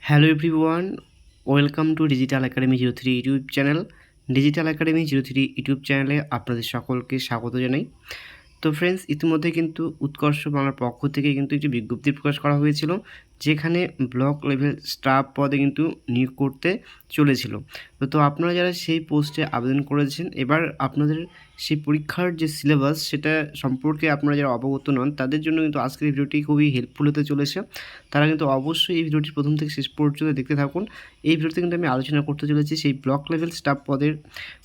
Hello everyone, welcome to digital academy 03 YouTube channel. Digital academy 03 YouTube চ্যানেলে আপনাদের সকলকে স্বাগত জানাই। তো ফ্রেন্ডস, ইতিমধ্যে কিন্তু উৎকর্ষ বাংলার পক্ষ থেকে কিন্তু একটি বিজ্ঞপ্তি প্রকাশ করা হয়েছিল, যেখানে ব্লক লেভেল স্টাফ পদে কিন্তু নিয়োগ করতে চলেছিল। তো আপনারা যারা সেই পোস্টে আবেদন করেছেন, এবার আপনাদের সেই পরীক্ষার যে সিলেবাস সেটা সম্পর্কে আপনারা যারা অবগত নন, তাদের জন্য কিন্তু আজকের এই ভিডিওটি খুবই হেল্পফুল হতে চলেছে। তারা কিন্তু অবশ্যই এই ভিডিওটি প্রথম থেকে শেষ পর্যন্ত দেখতে থাকুন। এই ভিডিওতে কিন্তু আমি আলোচনা করতে চলেছি সেই ব্লক লেভেল স্টাফ পদের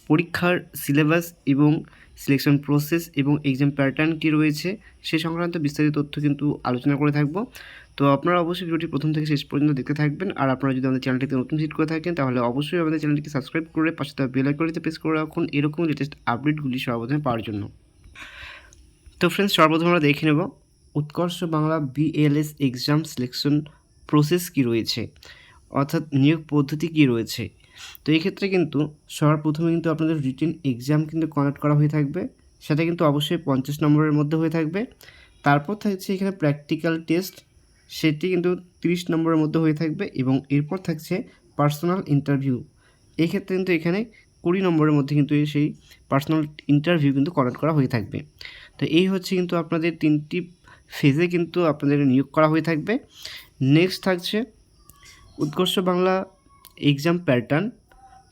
পরীক্ষার সিলেবাস এবং সিলেকশন প্রসেস এবং এক্সাম প্যাটার্ন কী রয়েছে সে সংক্রান্ত বিস্তারিত তথ্য কিন্তু আলোচনা করে থাকবো। তো আপনারা অবশ্যই ভিডিওটি প্রথম থেকে শেষ পর্যন্ত দেখতে থাকবেন। আর আপনারা যদি আমাদের চ্যানেলটিতে নতুন ভিজিট করে থাকেন, তাহলে অবশ্যই আমাদের চ্যানেলটিকে সাবস্ক্রাইব করে পাশে থাকা বেল আইকনটিতে প্রেস করে রাখুন এরকম লেটেস্ট আপডেটগুলি সর্বপ্রথমে পাওয়ার জন্য। তো ফ্রেন্ডস, সর্বপ্রথম আমরা দেখে নেব Utkarsh Bangla BLS exam selection process কী রয়েছে, অর্থাৎ নিয়োগ পদ্ধতি কী রয়েছে। তো এই ক্ষেত্রে কিন্তু সবার প্রথমে কিন্তু আপনাদের রিটেন এক্সাম কিন্তু কন্ডাক্ট করা হয়ে থাকবে, সেটা কিন্তু অবশ্যই 50 নম্বরের মধ্যে হয়ে থাকবে। তারপর থাকছে এখানে প্র্যাকটিক্যাল টেস্ট, সেটি কিন্তু 30 নম্বরের মধ্যে হয়ে থাকবে এবং এরপর থাকছে পার্সোনাল ইন্টারভিউ। এই ক্ষেত্রে কিন্তু এখানে 20 নম্বরের মধ্যে কিন্তু সেই পার্সোনাল ইন্টারভিউ কিন্তু কন্ডাক্ট করা হয়ে থাকবে। তো এই হচ্ছে কিন্তু আপনাদের 3টি ফেজে কিন্তু আপনাদের নিয়োগ করা হয়ে থাকবে। নেক্সট থাকছে উৎকর্ষ বাংলা এক্সাম প্যাটার্ন।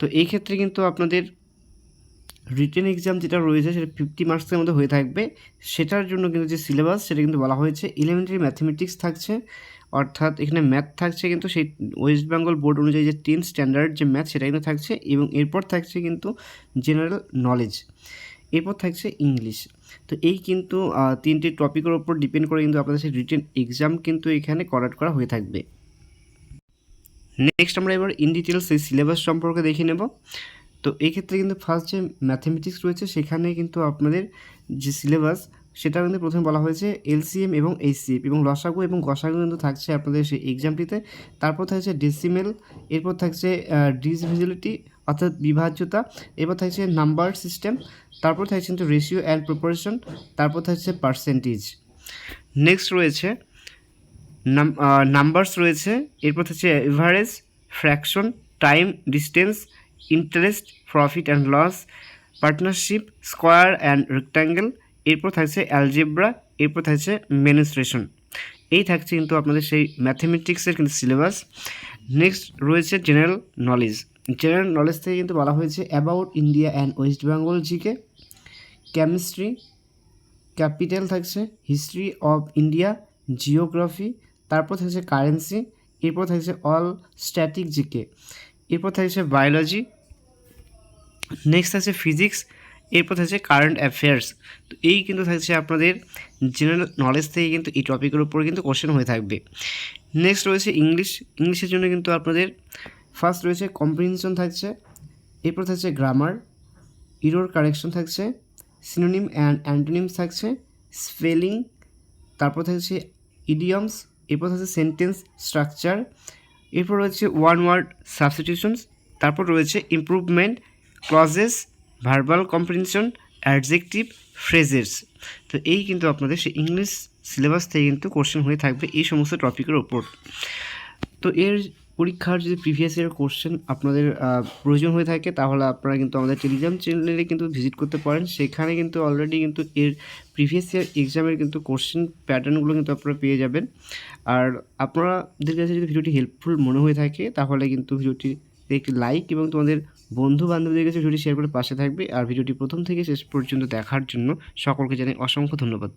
তো এই ক্ষেত্রে কিন্তু আপনাদের রিটেন এক্সাম যেটা রয়েছে সেটা 50 মার্কসের মধ্যে হয়ে থাকবে। সেটার জন্য কিন্তু যে সিলেবাস সেটা কিন্তু বলা হয়েছে এলিমেন্টারি ম্যাথমেটিক্স থাকছে, অর্থাৎ এখানে ম্যাথ থাকছে কিন্তু সেই ওয়েস্ট বেঙ্গল বোর্ড অনুযায়ী যে 10 স্ট্যান্ডার্ড যে ম্যাথ সেটা কিন্তু থাকছে, এবং এরপর থাকছে কিন্তু জেনারেল নলেজ, এরপর থাকছে ইংলিশ। তো এই কিন্তু 3টি টপিকের ওপর ডিপেন্ড করে কিন্তু আপনাদের সেই রিটেন এক্সাম কিন্তু এখানে কন্ডাক্ট করা হয়ে থাকবে। নেক্সট আমরা এবার ইন ডিটেলস এই সিলেবাস সম্পর্কে দেখে নেব। তো এই ক্ষেত্রে কিন্তু ফার্স্ট যে ম্যাথমেটিক্স রয়েছে সেখানে কিন্তু আপনাদের যে সিলেবাস সেটা কিন্তু প্রথমে বলা হয়েছে এলসিএম এবং এইচসিএফ এবং লসাগু এবং গসাগু কিন্তু থাকছে আপনাদের সেই এক্সামটিতে। তারপর থাকছে ডেসিমেল, এরপর থাকছে ডিভিজিবিলিটি অর্থাৎ বিভাজ্যতা, এরপর থাকছে নাম্বার সিস্টেম, তারপর থাকছে কিন্তু রেশিও অ্যান্ড প্রপোর্শন, তারপর থাকছে পার্সেন্টেজ। নেক্সট রয়েছে নাম্বারস রয়েছে, এরপর হচ্ছে average, fraction, time, distance, interest, profit and loss, partnership, square and rectangle, এরপর থাকছে অ্যালজেব্রা, এরপর থাকছে মেনস্ট্রেশন। এই থাকছে কিন্তু আপনাদের সেই ম্যাথমেটিক্সের কিন্তু সিলেবাস। নেক্সট রয়েছে জেনারেল নলেজ। জেনারেল নলেজ থেকে কিন্তু বলা হয়েছে about India and West Bengal GK, chemistry, capital থাকছে, হিস্ট্রি অফ ইন্ডিয়া, জিওগ্রাফি, তারপর থাকছে কারেন্সি, এরপর থাকছে অল স্ট্যাটিক জিকে, এরপর থাকছে বায়োলজি, নেক্সট থাকছে ফিজিক্স, এরপর থাকছে কারেন্ট অ্যাফেয়ার্স। তো এই কিন্তু থাকছে আপনাদের জেনারেল নলেজ থেকে কিন্তু এই টপিকের উপর কিন্তু কোশ্চেন হয়ে থাকবে। নেক্সট রয়েছে ইংলিশ। ইংলিশের জন্য কিন্তু আপনাদের ফার্স্ট রয়েছে কম্প্রিহেনশন থাকছে, এরপর থাকছে গ্রামার, ইরর কারেকশন থাকছে, সিনোনিম অ্যান্ড অ্যান্টোনিমস থাকছে, স্পেলিং, তারপর থাকছে ইডিয়মস, এরপর থাকছে সেন্টেন্স স্ট্রাকচার, এরপর রয়েছে ওয়ান ওয়ার্ড সাবস্টিটিউশনস, তারপর রয়েছে improvement, clauses, verbal comprehension, adjective, phrases. তো এই কিন্তু আপনাদের সেই ইংলিশ সিলেবাস থেকে কিন্তু কোশ্চেন হয়ে থাকবে এই সমস্ত টপিকের ওপর। তো এর পরীক্ষার যদি প্রিভিয়াস ইয়ার কোশ্চেন আপনাদের প্রয়োজন হয়ে থাকে, তাহলে আপনারা কিন্তু আমাদের টেলিগ্রাম চ্যানেলে কিন্তু ভিজিট করতে পারেন। সেখানে কিন্তু অলরেডি কিন্তু এর প্রিভিয়াস ইয়ার এক্সামের কিন্তু কোশ্চেন প্যাটার্নগুলো কিন্তু আপনারা পেয়ে যাবেন। আর আপনাদের কাছে যদি ভিডিওটি হেল্পফুল মনে হয়ে থাকে, তাহলে কিন্তু ভিডিওটি একটি লাইক এবং তোমাদের বন্ধু বান্ধবদের কাছে ভিডিওটি শেয়ার করে পাশে থাকবে। আর ভিডিওটি প্রথম থেকে শেষ পর্যন্ত দেখার জন্য সকলকে জানাই অসংখ্য ধন্যবাদ।